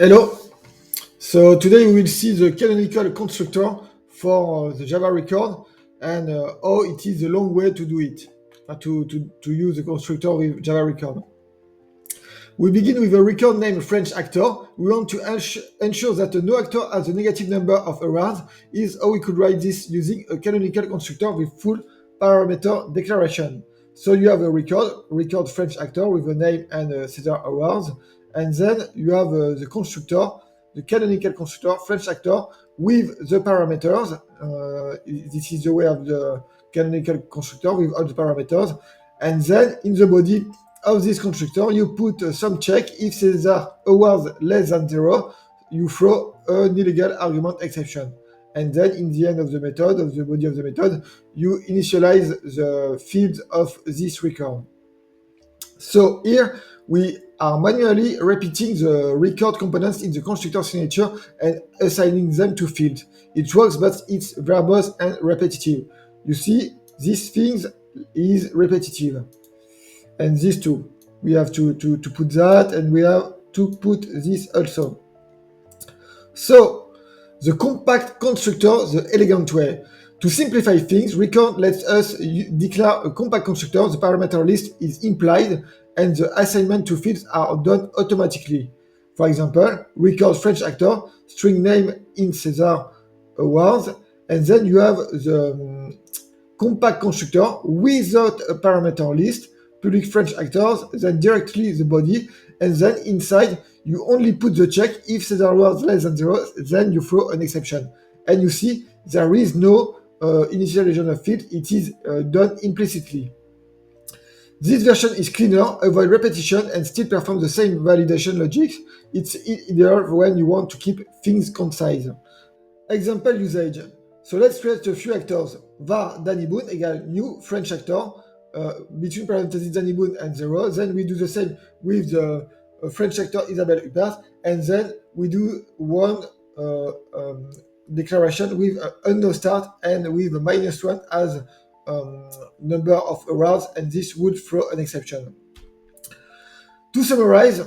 Hello. So today we will see the canonical constructor for the Java record and how it is the long way to do it, to use the constructor with Java record. We begin with a record named French actor. We want to ensure that no actor has a negative number of errors. Is how we could write this using a canonical constructor with full parameter declaration. So you have a record French actor with a name and Caesar awards, and then you have the constructor, the canonical constructor French actor with the parameters. This is the way of the canonical constructor with all the parameters, and then in the body of this constructor, you put some check. If Caesar awards less than 0, you throw an illegal argument exception. And then in the end of the method, of the body of the method, you initialize the fields of this record. So here we are manually repeating the record components in the constructor signature and assigning them to fields. It works, but it's verbose and repetitive. You see, these things is repetitive. And these two. We have to put that, and we have to put this also. So, the compact constructor, the elegant way. To simplify things, record lets us declare a compact constructor. The parameter list is implied, and the assignment to fields are done automatically. For example, record French actor, string name in Caesar awards, and then you have the compact constructor without a parameter list, public French actors, then directly the body, and then inside you only put the check. If Caesar was less than 0, then you throw an exception. And you see there is no initialization of field, it is done implicitly. This version is cleaner, avoid repetition, and still perform the same validation logic. It's ideal when you want to keep things concise. Example usage. So let's create a few actors. var Dany Boon equal new French actor, between parentheses Dany Boon and 0. Then we do the same with the French actor Isabelle Huppert, and then we do one declaration with unknown start and with a -1 as number of errors, and this would throw an exception. To summarize,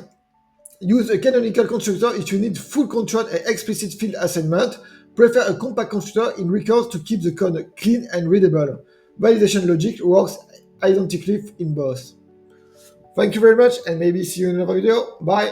use a canonical constructor if you need full control and explicit field assignment. Prefer a compact constructor in records to keep the code clean and readable. Validation logic works identically in both. Thank you very much, and maybe see you in another video. Bye!